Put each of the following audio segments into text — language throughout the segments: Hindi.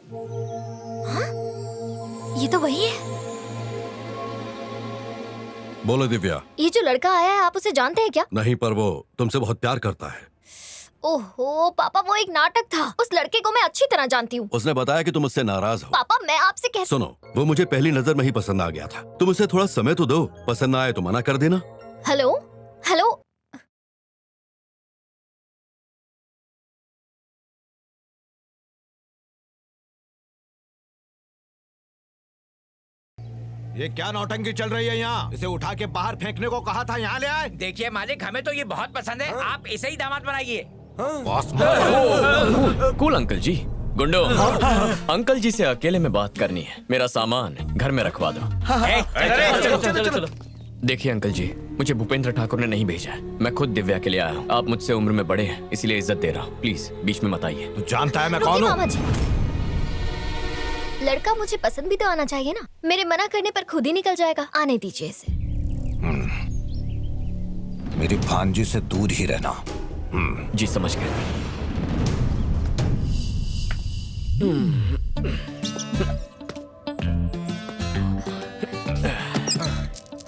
हाँ? ये तो वही है। बोलो दिव्या। ये जो लड़का आया है, आप उसे जानते हैं क्या? नहीं, पर वो तुमसे बहुत प्यार करता है। ओहो पापा, वो एक नाटक था। उस लड़के को मैं अच्छी तरह जानती हूँ। उसने बताया कि तुम उससे नाराज हो। पापा मैं आपसे कह... सुनो, वो मुझे पहली नजर में ही पसंद आ गया था। तुम उसे थोड़ा समय तो दो, पसंद ना आए तो मना कर देना। हेलो हेलो, ये क्या नौटंकी चल रही है यहाँ? इसे उठा के बाहर फेंकने को कहा था, यहाँ ले आए। देखिए मालिक, हमें तो ये बहुत पसंद है। आप इसे ही दामाद बनाइए। कूल अंकल जी। गुंडो, अंकल जी से अकेले में बात करनी है। मेरा सामान घर में रखवा दो। चलो। देखिए अंकल जी, मुझे भूपेंद्र ठाकुर ने नहीं भेजा है। मैं खुद दिव्या के लिए आया हूँ। आप मुझसे उम्र में बड़े हैं, इसलिए इज्जत दे रहा हूँ। प्लीज बीच में मत आइए। तू जानता है मैं रुकिए कौन हूँ? मामा जी, लड़का मुझे पसंद भी तो आना चाहिए ना। मेरे मना करने पर खुद ही निकल जाएगा। आने दीजिए इसे। मेरी भांजी से दूर ही रहना। जी समझ गए।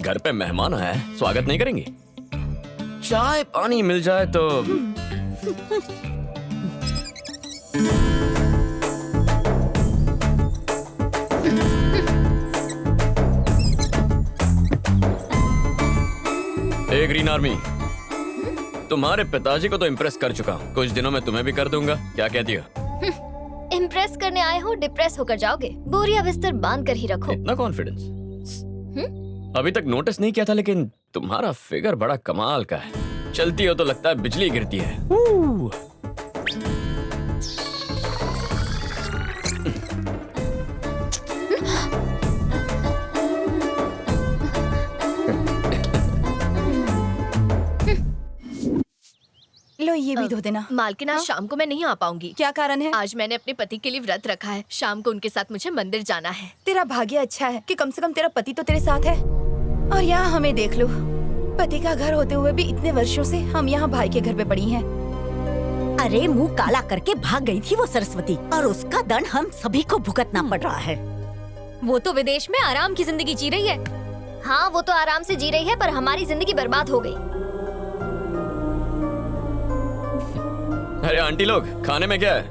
घर पे मेहमान आया है, स्वागत नहीं करेंगे? चाय पानी मिल जाए तो। ग्रीन आर्मी, तुम्हारे पिताजी को तो इम्प्रेस कर चुका हूँ। कुछ दिनों में तुम्हें भी कर दूंगा। क्या कहती हो? इम्प्रेस करने आए हो, डिप्रेस होकर जाओगे। बोरिया बिस्तर बांध कर ही रखो। इतना कॉन्फिडेंस? अभी तक नोटिस नहीं किया था, लेकिन तुम्हारा फिगर बड़ा कमाल का है। चलती हो तो लगता है बिजली गिरती है। लो ये भी धो देना। मालकिन, आज शाम को मैं नहीं आ पाऊंगी। क्या कारण है? आज मैंने अपने पति के लिए व्रत रखा है। शाम को उनके साथ मुझे मंदिर जाना है। तेरा भाग्य अच्छा है कि कम से कम तेरा पति तो तेरे साथ है। और यहाँ हमें देख लो, पति का घर होते हुए भी इतने वर्षों से हम यहाँ भाई के घर पे पड़ी हैं। अरे मुंह काला करके भाग गई थी वो सरस्वती, और उसका दंड हम सभी को भुगतना पड़ रहा है। वो तो विदेश में आराम की जिंदगी जी रही है। हाँ, वो तो आराम से जी रही है, पर हमारी जिंदगी बर्बाद हो गई। अरे आंटी लोग, खाने में क्या है?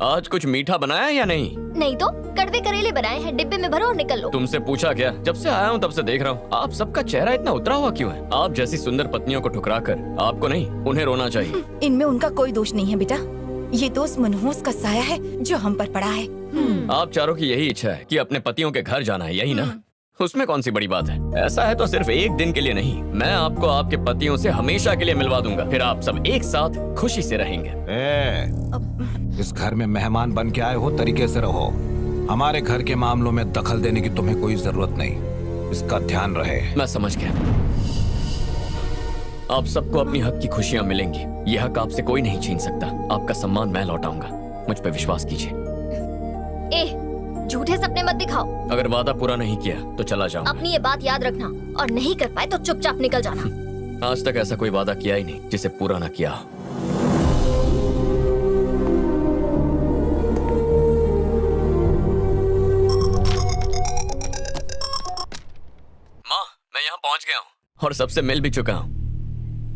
आज कुछ मीठा बनाया है या नहीं? नहीं तो कड़वे करेले बनाए हैं, डिब्बे में भरो और निकल लो। तुमसे पूछा क्या? जब से आया हूँ तब से देख रहा हूँ, आप सबका चेहरा इतना उतरा हुआ क्यों है? आप जैसी सुंदर पत्नियों को ठुकरा कर आपको नहीं, उन्हें रोना चाहिए। इनमें उनका कोई दोष नहीं है बेटा। ये तो उस मनहूस का साया है जो हम पर पड़ा है। आप चारों की यही इच्छा है कि अपने पतियों के घर जाना है, यही ना? उसमें कौन सी बड़ी बात है? ऐसा है तो सिर्फ एक दिन के लिए नहीं, मैं आपको आपके पतियों से हमेशा के लिए मिलवा दूंगा। फिर आप सब एक साथ खुशी से रहेंगे। इस घर में मेहमान बन के आए हो, तरीके से रहो। हमारे घर के मामलों में दखल देने की तुम्हें कोई जरूरत नहीं, इसका ध्यान रहे। मैं समझ गया। आप सबको अपनी हक की खुशियां मिलेंगी। यह हक आपसे कोई नहीं छीन सकता। आपका सम्मान मैं लौटाऊंगा, मुझ पर विश्वास कीजिए। झूठे सपने मत दिखाओ। अगर वादा पूरा नहीं किया तो चला जाऊंगा। अपनी ये बात याद रखना, और नहीं कर पाए तो चुपचाप निकल जाना। आज तक ऐसा कोई वादा किया ही नहीं जिसे पूरा ना किया। माँ, मैं यहाँ पहुँच गया हूँ और सबसे मिल भी चुका हूँ।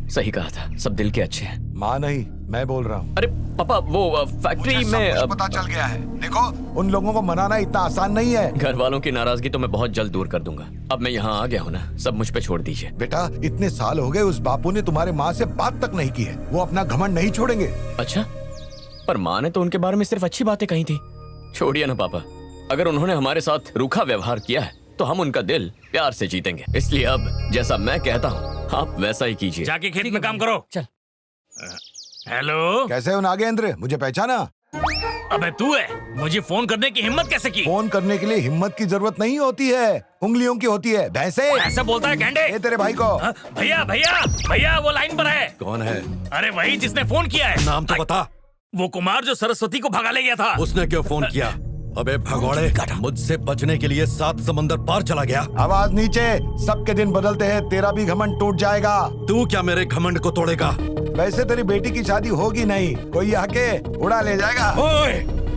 सही कहा था, सब दिल के अच्छे हैं। माँ नहीं, मैं बोल रहा हूँ। अरे पापा, वो फैक्ट्री में पता चल गया है। देखो, उन लोगों को मनाना इतना आसान नहीं है। घर वालों की नाराजगी तो मैं बहुत जल्द दूर कर दूंगा। अब मैं यहाँ आ गया हूँ ना, सब मुझ पे छोड़ दीजिए। बेटा, इतने साल हो गए, उस बापू ने तुम्हारे माँ से बात तक नहीं की है। वो अपना घमंड नहीं छोड़ेंगे। अच्छा, पर माँ ने तो उनके बारे में सिर्फ अच्छी बातें कही थी। छोड़िए ना पापा, अगर उन्होंने हमारे साथ रूखा व्यवहार किया है तो हम उनका दिल प्यार से जीतेंगे। इसलिए अब जैसा मैं कहता हूँ आप वैसा ही कीजिए। जाके खेत में काम करो। चल। हेलो, कैसे हो नागेंद्र? मुझे पहचाना? अबे तू है? मुझे फोन करने की हिम्मत कैसे की? फोन करने के लिए हिम्मत की जरूरत नहीं होती है, उंगलियों की होती है। भैंसे ऐसा बोलता है गेंडे? ये तेरे भाई को। भैया भैया भैया, वो लाइन पर है। कौन है? अरे वही जिसने फोन किया है। नाम तो बता। वो कुमार जो सरस्वती को भगा ले गया था। उसने क्यों फोन किया? अबे भगोड़े, मुझसे बचने के लिए 7 समंदर पार चला गया। आवाज नीचे। सबके दिन बदलते हैं, तेरा भी घमंड टूट जाएगा। तू क्या मेरे घमंड को तोड़ेगा? वैसे तेरी बेटी की शादी होगी नहीं, कोई आके उड़ा ले जाएगा। ओए,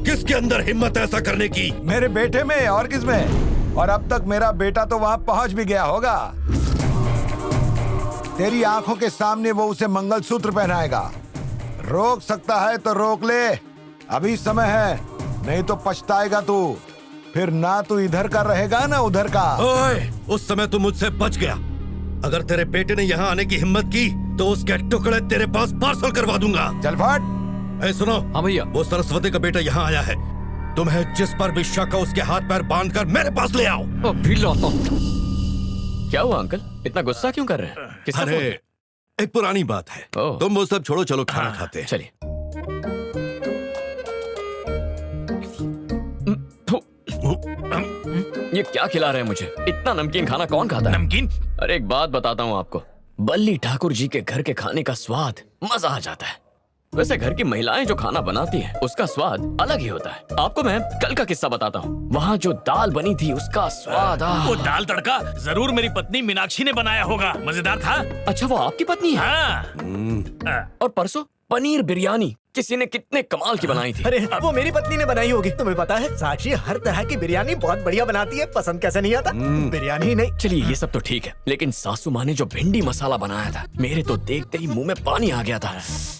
किसके अंदर हिम्मत है ऐसा करने की? मेरे बेटे में और किसमें? और अब तक मेरा बेटा तो वहाँ पहुँच भी गया होगा। तेरी आंखों के सामने वो उसे मंगलसूत्र पहनाएगा। रोक सकता है तो रोक ले, अभी समय है, नहीं तो पछताएगा तू। फिर ना तू इधर का रहेगा ना उधर का। ओए, उस समय तू मुझसे बच गया। अगर तेरे बेटे ने यहाँ आने की हिम्मत की तो उसके टुकड़े तेरे पास पार्सल करवा दूंगा। चल फट। ए सुनो। हाँ भैया। वो सरस्वती का बेटा यहाँ आया है। तुम्हें जिस पर भी शक हो उसके हाथ पैर बांधकर मेरे पास ले आओ। अभी लाता हूं। क्या हुआ अंकल, इतना गुस्सा क्यों कर रहे हैं? किसका अरे फोन? एक पुरानी बात है। तुम वो सब छोड़ो, चलो खाना खाते हैं। चलिए। ये क्या खिला रहे हैं मुझे? इतना नमकीन खाना कौन खाता है? नमकीन? अरे एक बात बताता हूँ आपको, बल्ली ठाकुर जी के घर के खाने का स्वाद मजा आ जाता है। वैसे घर की महिलाएं जो खाना बनाती हैं, उसका स्वाद अलग ही होता है। आपको मैं कल का किस्सा बताता हूँ। वहाँ जो दाल बनी थी उसका स्वाद वो दाल तड़का जरूर मेरी पत्नी मीनाक्षी ने बनाया होगा, मजेदार था। अच्छा, वो आपकी पत्नी है? हाँ। और परसों पनीर बिरयानी किसी ने कितने कमाल की बनाई थी। अरे वो मेरी पत्नी ने बनाई होगी। तुम्हें पता है साक्षी हर तरह की बिरयानी बहुत बढ़िया बनाती है, पसंद कैसे नहीं आता? बिरयानी ही नहीं। चलिए ये सब तो ठीक है, लेकिन सासू माँ ने जो भिंडी मसाला बनाया था, मेरे तो देखते ही मुंह में पानी आ गया था।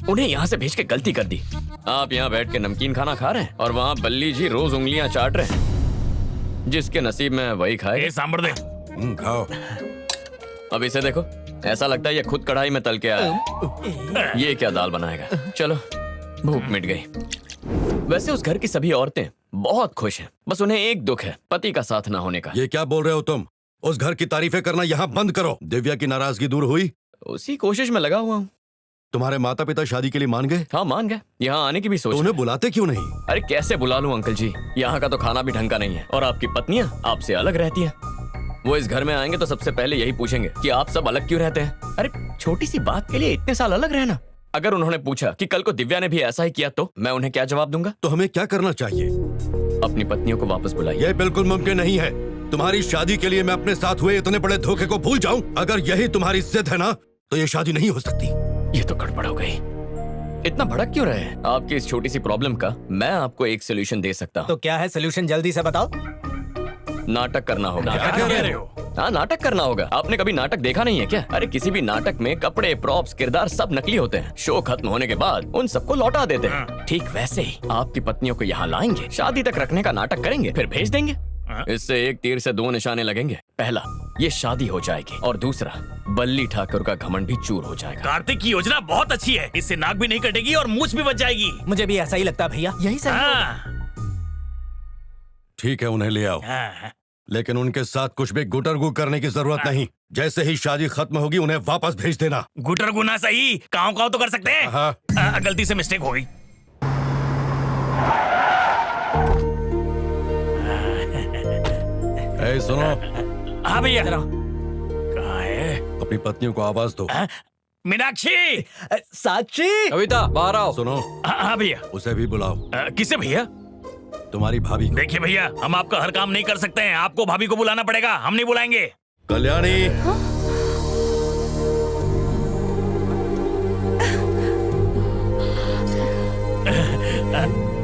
उन्हें यहाँ से भेज के गलती कर दी। आप यहाँ बैठ के नमकीन खाना खा रहे हैं और वहाँ बल्ली जी रोज उंगलियाँ चाट रहे हैं। जिसके नसीब में वही खाए। सांभर दे। खाओ। अब इसे देखो, ऐसा लगता है ये खुद कढ़ाई में तल के आया है। ये क्या दाल बनाएगा? चलो, भूख मिट गई। वैसे उस घर की सभी औरतें बहुत खुश हैं, बस उन्हें एक दुख है, पति का साथ ना होने का। ये क्या बोल रहे हो तुम? उस घर की तारीफें करना यहाँ बंद करो। दिव्या की नाराजगी दूर हुई? उसी कोशिश में लगा हुआ हूँ। तुम्हारे माता पिता शादी के लिए मान गए? हाँ मान गए, यहाँ आने की भी सोच। उन्हें बुलाते क्यों नहीं? अरे कैसे बुला लूं अंकल जी, यहाँ का तो खाना भी ढंग का नहीं है और आपकी पत्नियाँ आपसे अलग रहती है। वो इस घर में आएंगे तो सबसे पहले यही पूछेंगे कि आप सब अलग क्यों रहते हैं। अरे छोटी सी बात के लिए इतने साल अलग रहना। अगर उन्होंने पूछा कि कल को दिव्या ने भी ऐसा ही किया तो मैं उन्हें क्या जवाब दूंगा? तो हमें क्या करना चाहिए? अपनी पत्नियों को वापस बुलाइए। यह बिल्कुल मुमकिन नहीं है। तुम्हारी शादी के लिए मैं अपने साथ हुए इतने बड़े धोखे को भूल जाऊं? अगर यही तुम्हारी जिद है ना, तो ये शादी नहीं हो सकती। ये तो गड़बड़ हो गई। इतना भड़क क्यों रहे हैं? आपकी इस छोटी सी प्रॉब्लम का मैं आपको एक सोल्यूशन दे सकता हूँ। तो क्या है सोल्यूशन, जल्दी से बताओ। नाटक करना होगा। क्या कह रहे हो? हाँ, नाटक करना होगा। आपने कभी नाटक देखा नहीं है क्या? अरे किसी भी नाटक में कपड़े, प्रॉप्स, किरदार सब नकली होते हैं। शो खत्म होने के बाद उन सबको लौटा देते हैं। ठीक वैसे ही आपकी पत्नियों को यहाँ लाएंगे, शादी तक रखने का नाटक करेंगे, फिर भेज देंगे। इससे एक तीर से दो निशाने लगेंगे। पहला, ये शादी हो जाएगी और दूसरा, बल्ली ठाकुर का घमंड भी चूर हो जाएगा। कार्तिक की योजना बहुत अच्छी है, इससे नाक भी नहीं कटेगी और मूछ भी बच जाएगी। मुझे भी ऐसा ही लगता है भैया, यही सही होगा। ठीक है, उन्हें ले आओ, लेकिन उनके साथ कुछ भी गुटरगु करने की जरूरत नहीं। जैसे ही शादी खत्म होगी उन्हें वापस भेज देना। गुटरगु ना सही, काव काव तो कर सकते हैं। गलती से मिस्टेक हो गई। ए, सुनो। हाँ भैया। कहाँ है? अपनी पत्नियों को आवाज दो। मीनाक्षी, साक्षी, कविता, बाहर आओ। सुनो। हाँ भैया। उसे भी बुलाओ। किसे भैया? तुम्हारी भाभी को। देखिए भैया, हम आपका हर काम नहीं कर सकते हैं, आपको भाभी को बुलाना पड़ेगा, हम नहीं बुलाएंगे। कल्याणी।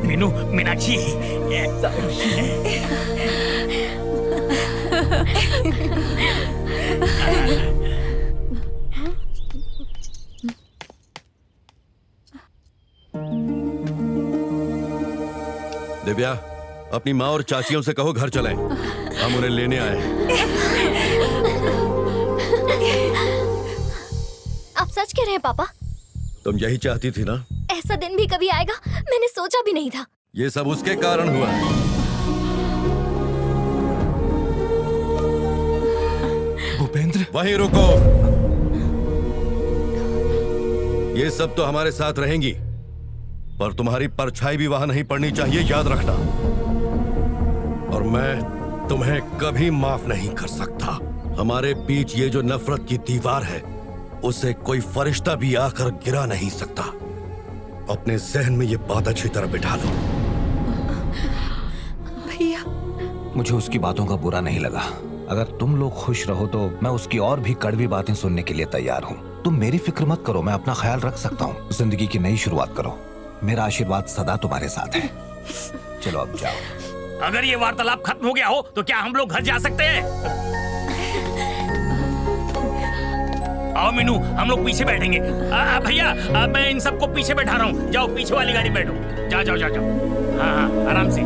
मीनू, मीनाक्षी। दिव्या, अपनी माँ और चाचियों से कहो घर चलें, हम उन्हें लेने आए हैं। आप सच कह रहे हैं पापा? तुम यही चाहती थी ना? ऐसा दिन भी कभी आएगा मैंने सोचा भी नहीं था। ये सब उसके कारण हुआ। भूपेंद्र, वहीं रुको। ये सब तो हमारे साथ रहेंगी, पर तुम्हारी परछाई भी वहां नहीं पड़नी चाहिए, याद रखना। और मैं तुम्हें कभी माफ नहीं कर सकता। हमारे बीच ये जो नफरत की दीवार है, उसे कोई फरिश्ता भी आकर गिरा नहीं सकता। अपने जहन में ये बात अच्छी तरह बिठा लो। भैया, मुझे उसकी बातों का बुरा नहीं लगा। अगर तुम लोग खुश रहो तो मैं उसकी और भी कड़वी बातें सुनने के लिए तैयार हूँ। तुम मेरी फिक्र मत करो, मैं अपना ख्याल रख सकता हूँ। जिंदगी की नई शुरुआत करो। मेरा आशीर्वाद सदा तुम्हारे साथ है। चलो अब जाओ। अगर ये वार्तालाप खत्म हो गया हो तो क्या हम लोग घर जा सकते हैं? आओ मीनू, हम लोग पीछे बैठेंगे। भैया मैं इन सबको पीछे बैठा रहा हूँ। जाओ पीछे वाली गाड़ी में बैठो। जाओ जाओ जाओ जाओ। हाँ हाँ आराम से।